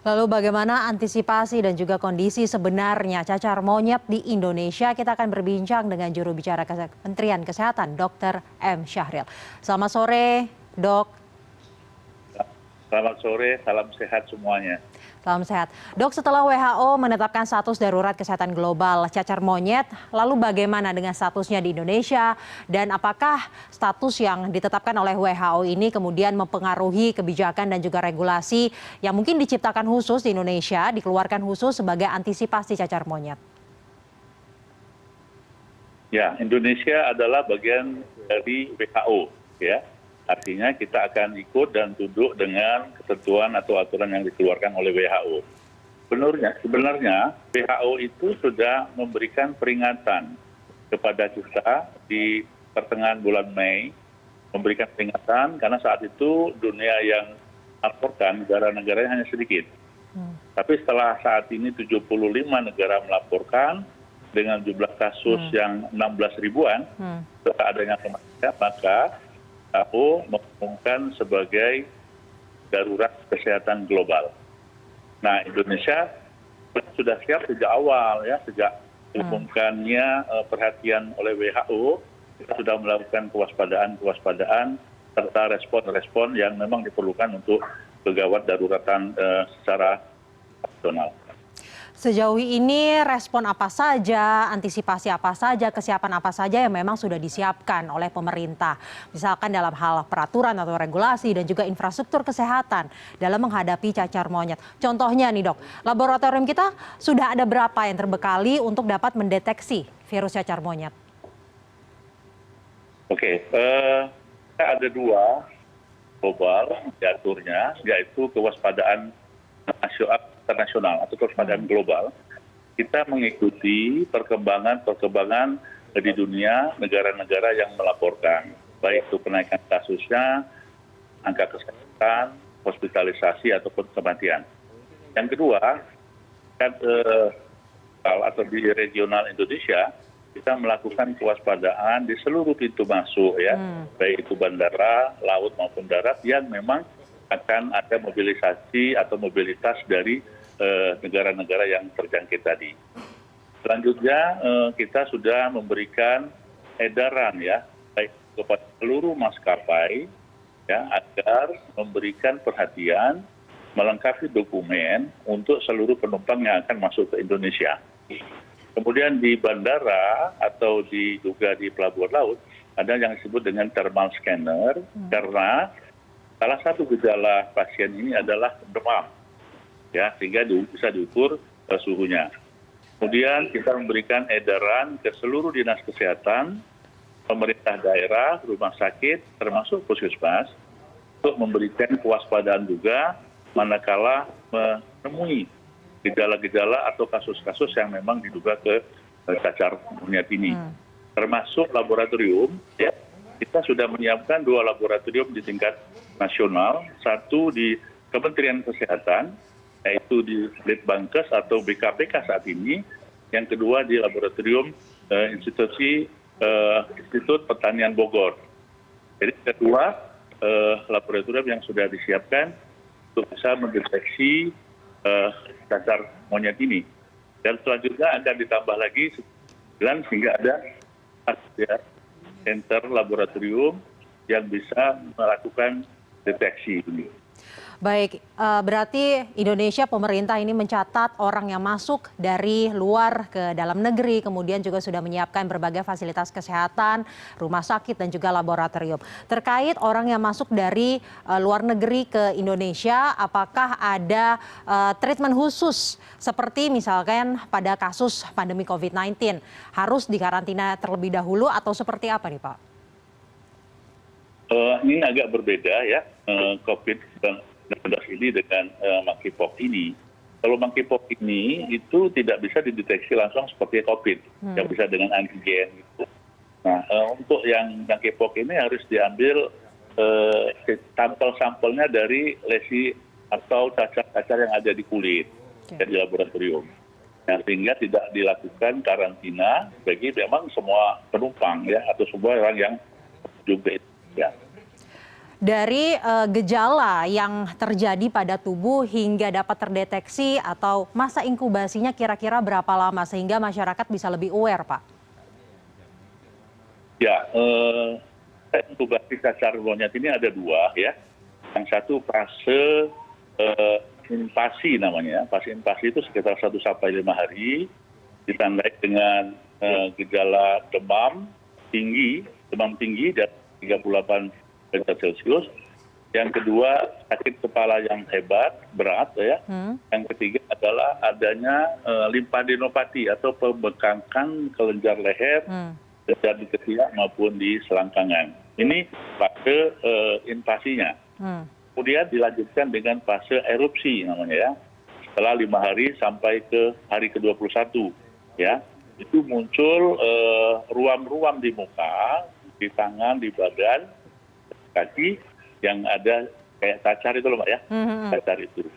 Lalu bagaimana antisipasi dan juga kondisi sebenarnya cacar monyet di Indonesia? Kita akan berbincang dengan juru bicara Kementerian Kesehatan, Dr. M. Syahril. Selamat sore, Dok. Selamat sore, salam sehat semuanya. Salam sehat. Dok, setelah WHO menetapkan status darurat kesehatan global cacar monyet, lalu bagaimana dengan statusnya di Indonesia? Dan apakah status yang ditetapkan oleh WHO ini kemudian mempengaruhi kebijakan dan juga regulasi yang mungkin diciptakan khusus di Indonesia, dikeluarkan khusus sebagai antisipasi cacar monyet? Ya, Indonesia adalah bagian dari WHO, ya. Artinya kita akan ikut dan tunduk dengan ketentuan atau aturan yang dikeluarkan oleh WHO. Sebenarnya WHO itu sudah memberikan peringatan kepada kita di pertengahan bulan Mei, memberikan peringatan karena saat itu dunia yang melaporkan negara-negaranya hanya sedikit. Tapi setelah saat ini 75 negara melaporkan dengan jumlah kasus yang 16 ribuan, setelah adanya kematian, maka WHO mengumumkan sebagai darurat kesehatan global. Nah, Indonesia sudah siap sejak awal, ya, sejak diumumkannya perhatian oleh WHO, kita sudah melakukan kewaspadaan serta respon-respon yang memang diperlukan untuk kegawat daruratan secara nasional. Sejauh ini respon apa saja, antisipasi apa saja, kesiapan apa saja yang memang sudah disiapkan oleh pemerintah. Misalkan dalam hal peraturan atau regulasi dan juga infrastruktur kesehatan dalam menghadapi cacar monyet. Contohnya nih dok, laboratorium kita sudah ada berapa yang terbekali untuk dapat mendeteksi virus cacar monyet? Oke, kita ada dua global diaturnya, yaitu kewaspadaan internasional atau kewaspadaan global. Kita mengikuti perkembangan di dunia negara-negara yang melaporkan, baik itu kenaikan kasusnya, angka kesehatan, hospitalisasi ataupun kematian. Yang kedua, atau di regional Indonesia, kita melakukan kewaspadaan di seluruh pintu masuk, ya, baik itu bandara, laut maupun darat yang memang akan ada mobilisasi atau mobilitas dari negara-negara yang terjangkit tadi. Selanjutnya kita sudah memberikan edaran, ya, baik kepada seluruh maskapai, ya, agar memberikan perhatian melengkapi dokumen untuk seluruh penumpang yang akan masuk ke Indonesia. Kemudian di bandara atau juga di pelabuhan laut ada yang disebut dengan thermal scanner, karena salah satu gejala pasien ini adalah demam, ya, sehingga bisa diukur suhunya. Kemudian kita memberikan edaran ke seluruh dinas kesehatan, pemerintah daerah, rumah sakit, termasuk puskesmas, untuk memberikan kewaspadaan juga manakala menemui gejala-gejala atau kasus-kasus yang memang diduga ke cacar monyet ini. Termasuk laboratorium, ya, kita sudah menyiapkan 2 laboratorium di tingkat nasional, satu di Kementerian Kesehatan, yaitu di Litbangkes atau BKPK saat ini, yang kedua di laboratorium Institut Pertanian Bogor. Jadi kedua laboratorium yang sudah disiapkan untuk bisa mendeteksi cacar monyet ini. Dan selanjutnya akan ditambah lagi 9 sehingga ada center laboratorium yang bisa melakukan deteksi ini. Baik, berarti Indonesia pemerintah ini mencatat orang yang masuk dari luar ke dalam negeri, kemudian juga sudah menyiapkan berbagai fasilitas kesehatan, rumah sakit dan juga laboratorium. Terkait orang yang masuk dari luar negeri ke Indonesia, apakah ada treatment khusus seperti misalkan pada kasus pandemi COVID-19 harus dikarantina terlebih dahulu atau seperti apa nih Pak? Ini agak berbeda, ya, COVID-19 ini dengan monkeypox ini. Kalau monkeypox ini itu tidak bisa dideteksi langsung seperti COVID, yang bisa dengan antigen gitu. Nah, untuk yang monkeypox ini harus diambil sampel-sampelnya dari lesi atau cacar-cacar yang ada di kulit di laboratorium. Nah, sehingga tidak dilakukan karantina bagi memang semua penumpang, ya, atau semua orang yang juga, ya. Dari gejala yang terjadi pada tubuh hingga dapat terdeteksi atau masa inkubasinya kira-kira berapa lama sehingga masyarakat bisa lebih aware, Pak? Ya, inkubasi cacar monyet ini ada dua ya. Yang satu fase invasi namanya. Fase invasi itu sekitar 1 sampai 5 hari, ditandai dengan gejala demam tinggi dan 38 derajat Celcius. Yang kedua, sakit kepala yang hebat, berat ya. Yang ketiga adalah adanya limfadenopati atau pembengkakan kelenjar leher dan di ketiak maupun di selangkangan. Ini fase invasinya. Kemudian dilanjutkan dengan fase erupsi namanya ya. Setelah 5 hari sampai ke hari ke-21 ya. Itu muncul ruam-ruam di muka, di tangan, di badan, kaki yang ada kayak cacar itu loh Mbak ya. Cacar itu.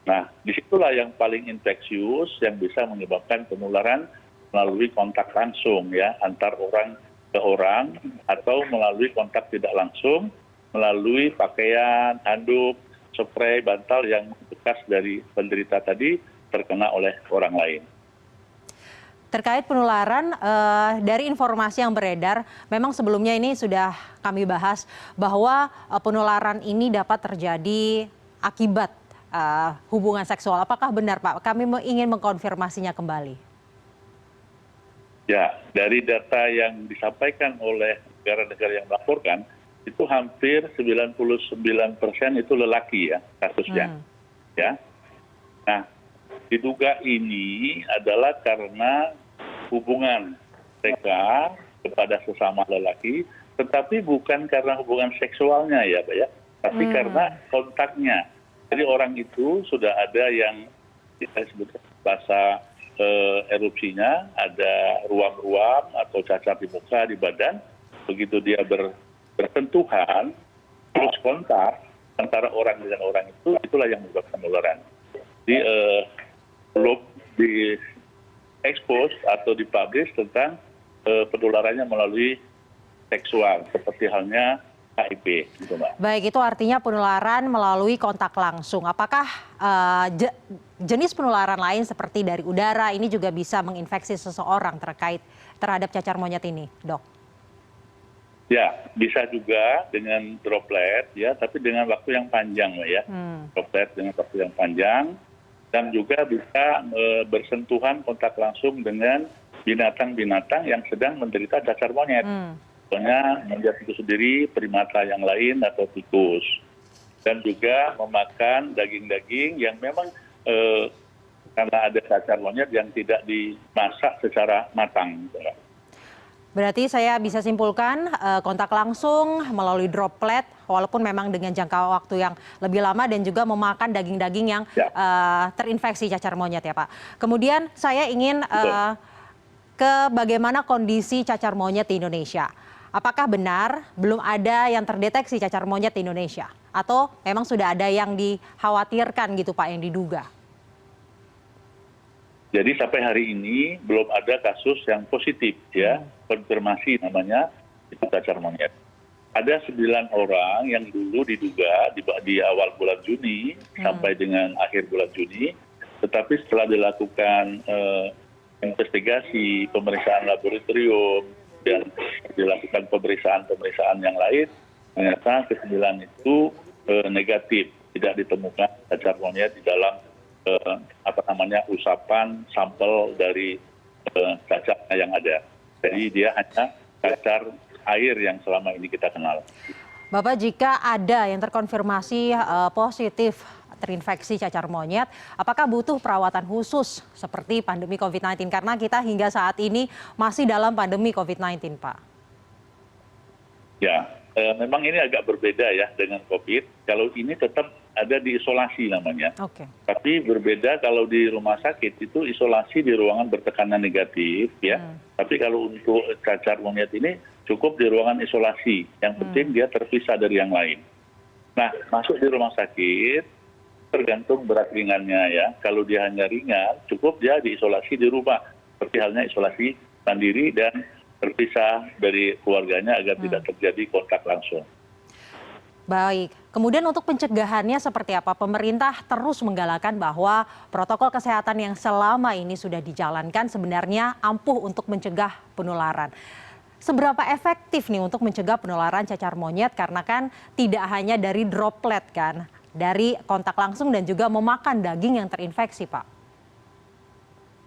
Nah, disitulah yang paling infeksius yang bisa menyebabkan penularan melalui kontak langsung ya, antar orang ke orang atau melalui kontak tidak langsung, melalui pakaian, handuk, spray, bantal yang bekas dari penderita tadi terkena oleh orang lain. Terkait penularan, dari informasi yang beredar, memang sebelumnya ini sudah kami bahas bahwa penularan ini dapat terjadi akibat hubungan seksual. Apakah benar, Pak? Kami ingin mengkonfirmasinya kembali. Ya, dari data yang disampaikan oleh negara-negara yang melaporkan, itu hampir 99% itu lelaki ya kasusnya. Ya. Nah, diduga ini adalah karena hubungan mereka kepada sesama lelaki, tetapi bukan karena hubungan seksualnya ya Pak ya, tapi karena kontaknya. Jadi orang itu sudah ada yang kita sebut bahasa erupsinya, ada ruam-ruam atau cacar di muka, di badan. Begitu dia bersentuhan, terus kontak antara orang dengan orang itu, itulah yang menyebabkan penularan. Jadi belum di-expose atau dipublish tentang penularannya melalui seksual, seperti halnya HIV. Gitu, Mbak. Baik, itu artinya penularan melalui kontak langsung. Apakah jenis penularan lain seperti dari udara ini juga bisa menginfeksi seseorang terhadap cacar monyet ini, Dok? Ya, bisa juga dengan droplet ya, tapi dengan waktu yang panjang ya. Droplet dengan waktu yang panjang dan juga bisa bersentuhan kontak langsung dengan binatang-binatang yang sedang menderita cacar monyet. Contohnya monyet itu sendiri, primata yang lain atau tikus. Dan juga memakan daging-daging yang memang karena ada cacar monyet yang tidak dimasak secara matang. Berarti saya bisa simpulkan kontak langsung melalui droplet walaupun memang dengan jangka waktu yang lebih lama dan juga memakan daging-daging yang terinfeksi cacar monyet ya Pak. Kemudian saya ingin ke bagaimana kondisi cacar monyet di Indonesia. Apakah benar belum ada yang terdeteksi cacar monyet di Indonesia? Atau memang sudah ada yang dikhawatirkan gitu Pak, yang diduga? Jadi sampai hari ini belum ada kasus yang positif ya, konfirmasi namanya itu cacar monyet. Ada 9 orang yang dulu diduga di awal bulan Juni sampai dengan akhir bulan Juni, tetapi setelah dilakukan investigasi, pemeriksaan laboratorium, dan dilakukan pemeriksaan yang lain, ternyata ke-9 itu negatif, tidak ditemukan cacar monyet di dalam usapan sampel dari cacarnya yang ada. Jadi dia hanya cacar air yang selama ini kita kenal. Bapak, jika ada yang terkonfirmasi positif terinfeksi cacar monyet, apakah butuh perawatan khusus seperti pandemi COVID-19? Karena kita hingga saat ini masih dalam pandemi COVID-19, Pak. Ya, memang ini agak berbeda ya dengan COVID. Kalau ini tetap ada di isolasi namanya. Tapi berbeda kalau di rumah sakit itu isolasi di ruangan bertekanan negatif ya. Tapi kalau untuk cacar monyet ini cukup di ruangan isolasi. Yang penting dia terpisah dari yang lain. Nah, masuk di rumah sakit tergantung berat ringannya ya. Kalau dia hanya ringan, cukup dia diisolasi di rumah. Seperti halnya isolasi mandiri dan terpisah dari keluarganya agar tidak terjadi kontak langsung. Baik, kemudian untuk pencegahannya seperti apa? Pemerintah terus menggalakkan bahwa protokol kesehatan yang selama ini sudah dijalankan sebenarnya ampuh untuk mencegah penularan. Seberapa efektif nih untuk mencegah penularan cacar monyet karena kan tidak hanya dari droplet kan, dari kontak langsung dan juga memakan daging yang terinfeksi, Pak.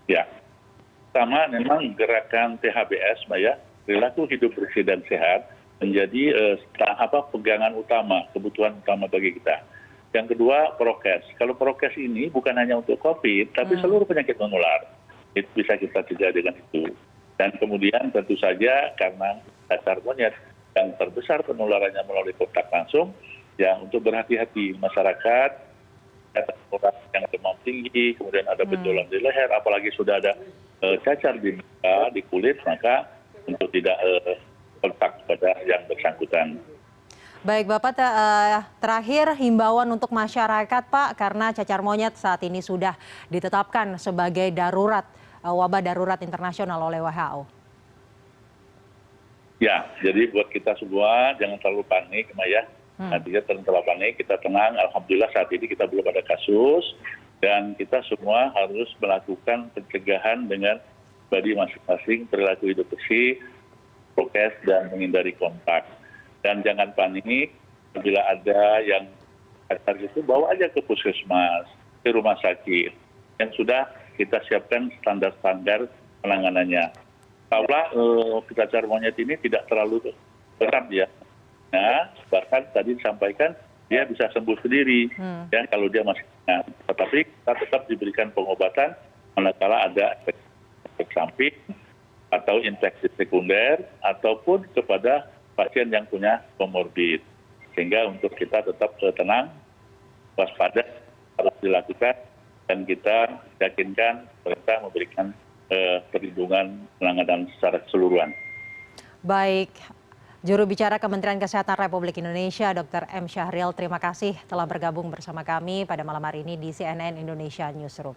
Ya, pertama memang gerakan THBS, Mbak ya, perilaku hidup bersih dan sehat menjadi pegangan utama, kebutuhan utama bagi kita. Yang kedua, prokes. Kalau prokes ini bukan hanya untuk COVID, tapi seluruh penyakit menular. Itu bisa kita cegah dengan itu. Dan kemudian tentu saja karena cacar monyet yang terbesar penularannya melalui kontak langsung, ya untuk berhati-hati masyarakat, orang yang demam tinggi, kemudian ada benjolan di leher, apalagi sudah ada cacar di muka, di kulit, maka untuk tidak kontak pada yang bersangkutan. Baik Bapak, terakhir himbauan untuk masyarakat Pak, karena cacar monyet saat ini sudah ditetapkan sebagai darurat, wabah darurat internasional oleh WHO. Ya, jadi buat kita semua jangan terlalu panik, Maya. Nantinya terlalu panik, kita tenang. Alhamdulillah saat ini kita belum ada kasus dan kita semua harus melakukan pencegahan dengan pribadi masing-masing, perilaku hidup bersih, prokes dan menghindari kontak. Dan jangan panik, apabila ada yang cacar itu bawa aja ke puskesmas, ke rumah sakit yang sudah kita siapkan standar-standar penanganannya. Kalau cacar monyet ini tidak terlalu berat ya. Nah, bahkan tadi disampaikan dia bisa sembuh sendiri ya kalau dia masih tetapi kita tetap diberikan pengobatan manakala ada efek samping atau infeksi sekunder ataupun kepada pasien yang punya komorbid. Sehingga untuk kita tetap tenang, waspada harus dilakukan dan kita yakinkan pemerintah memberikan perlindungan penanganan secara keseluruhan. Baik, juru bicara Kementerian Kesehatan Republik Indonesia, Dr. M. Syahril, terima kasih telah bergabung bersama kami pada malam hari ini di CNN Indonesia Newsroom.